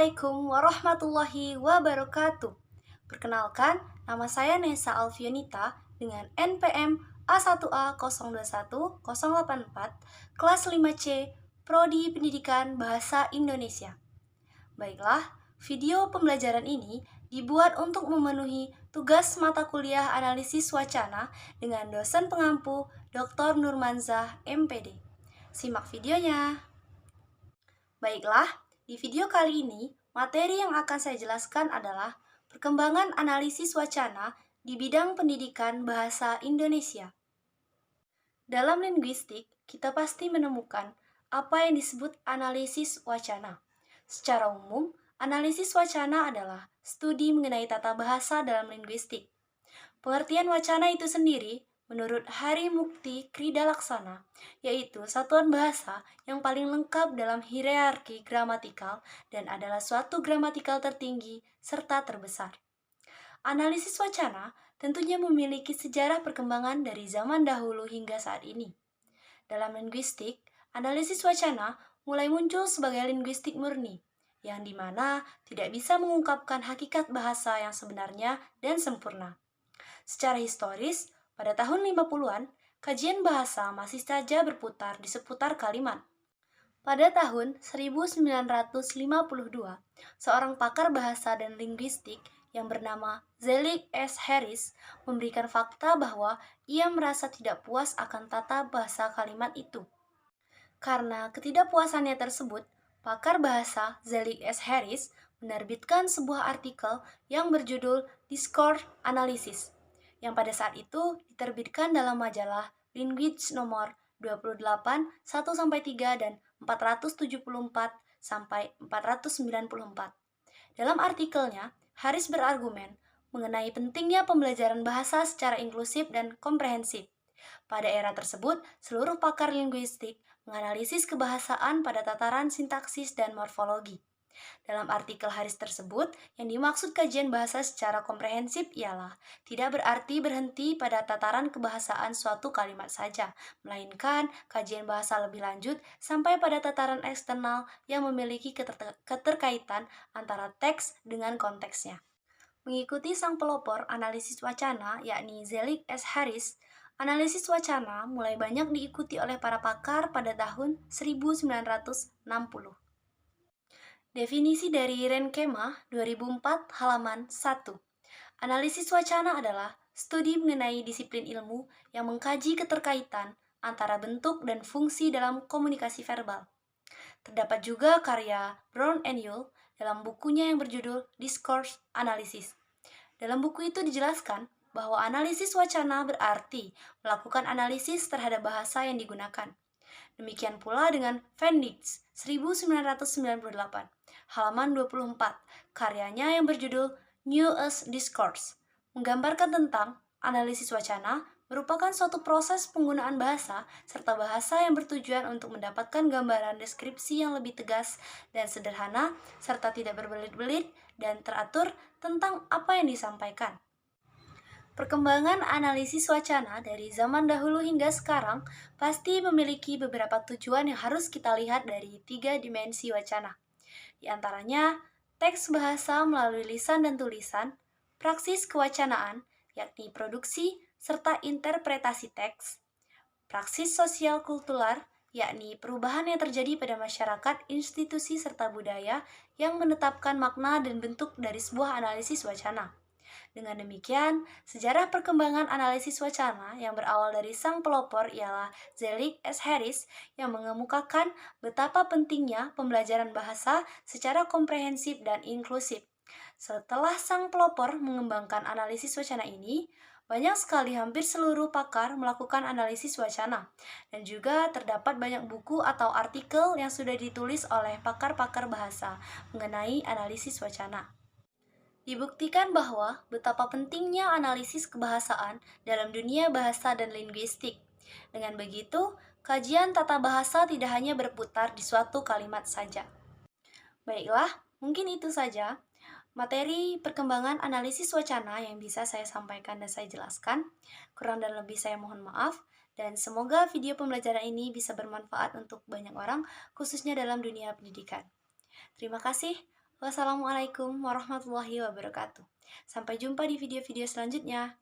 Assalamualaikum warahmatullahi wabarakatuh. Perkenalkan, nama saya Nesa Alfionita dengan NPM A1A021084, kelas 5C, Prodi Pendidikan Bahasa Indonesia. Baiklah, video pembelajaran ini dibuat untuk memenuhi tugas mata kuliah analisis wacana dengan dosen pengampu Dr. Nurmanzah, MPD. Simak videonya. Baiklah, di video kali ini, materi yang akan saya jelaskan adalah perkembangan analisis wacana di bidang pendidikan bahasa Indonesia. Dalam linguistik, kita pasti menemukan apa yang disebut analisis wacana. Secara umum, analisis wacana adalah studi mengenai tata bahasa dalam linguistik. Pengertian wacana itu sendiri menurut Hari Mukti Krida Laksana, yaitu satuan bahasa yang paling lengkap dalam hierarki gramatikal dan adalah suatu gramatikal tertinggi serta terbesar. Analisis wacana tentunya memiliki sejarah perkembangan dari zaman dahulu hingga saat ini. Dalam linguistik, analisis wacana mulai muncul sebagai linguistik murni, yang dimana tidak bisa mengungkapkan hakikat bahasa yang sebenarnya dan sempurna. Secara historis, pada tahun 50-an, kajian bahasa masih saja berputar di seputar kalimat. Pada tahun 1952, seorang pakar bahasa dan linguistik yang bernama Zelig S. Harris memberikan fakta bahwa ia merasa tidak puas akan tata bahasa kalimat itu. Karena ketidakpuasannya tersebut, pakar bahasa Zelig S. Harris menerbitkan sebuah artikel yang berjudul Discourse Analysis, yang pada saat itu diterbitkan dalam majalah Linguist nomor 28, 1-3 dan 474-494. Dalam artikelnya, Harris berargumen mengenai pentingnya pembelajaran bahasa secara inklusif dan komprehensif. Pada era tersebut, seluruh pakar linguistik menganalisis kebahasaan pada tataran sintaksis dan morfologi. Dalam artikel Harris tersebut, yang dimaksud kajian bahasa secara komprehensif ialah tidak berarti berhenti pada tataran kebahasaan suatu kalimat saja, melainkan kajian bahasa lebih lanjut sampai pada tataran eksternal yang memiliki keterkaitan antara teks dengan konteksnya. Mengikuti sang pelopor analisis wacana, yakni Zelig S. Harris, analisis wacana mulai banyak diikuti oleh para pakar pada tahun 1960. Definisi dari Renkema 2004 halaman 1. Analisis wacana adalah studi mengenai disiplin ilmu yang mengkaji keterkaitan antara bentuk dan fungsi dalam komunikasi verbal. Terdapat juga karya Brown and Yule dalam bukunya yang berjudul Discourse Analysis. Dalam buku itu dijelaskan bahwa analisis wacana berarti melakukan analisis terhadap bahasa yang digunakan. Demikian pula dengan Van Dijk 1998, halaman 24, karyanya yang berjudul New as Discourse, menggambarkan tentang analisis wacana merupakan suatu proses penggunaan bahasa serta bahasa yang bertujuan untuk mendapatkan gambaran deskripsi yang lebih tegas dan sederhana serta tidak berbelit-belit dan teratur tentang apa yang disampaikan. Perkembangan analisis wacana dari zaman dahulu hingga sekarang pasti memiliki beberapa tujuan yang harus kita lihat dari 3 dimensi wacana. Di antaranya, teks bahasa melalui lisan dan tulisan, praksis kewacanaan, yakni produksi serta interpretasi teks, praksis sosial kultural, yakni perubahan yang terjadi pada masyarakat, institusi, serta budaya yang menetapkan makna dan bentuk dari sebuah analisis wacana. Dengan demikian, sejarah perkembangan analisis wacana yang berawal dari sang pelopor ialah Zelig S. Harris yang mengemukakan betapa pentingnya pembelajaran bahasa secara komprehensif dan inklusif. Setelah sang pelopor mengembangkan analisis wacana ini, banyak sekali hampir seluruh pakar melakukan analisis wacana, dan juga terdapat banyak buku atau artikel yang sudah ditulis oleh pakar-pakar bahasa mengenai analisis wacana. Dibuktikan bahwa betapa pentingnya analisis kebahasaan dalam dunia bahasa dan linguistik. Dengan begitu, kajian tata bahasa tidak hanya berputar di suatu kalimat saja. Baiklah, mungkin itu saja materi perkembangan analisis wacana yang bisa saya sampaikan dan saya jelaskan. Kurang dan lebih saya mohon maaf, dan semoga video pembelajaran ini bisa bermanfaat untuk banyak orang, khususnya dalam dunia pendidikan. Terima kasih. Wassalamualaikum warahmatullahi wabarakatuh. Sampai jumpa di video-video selanjutnya.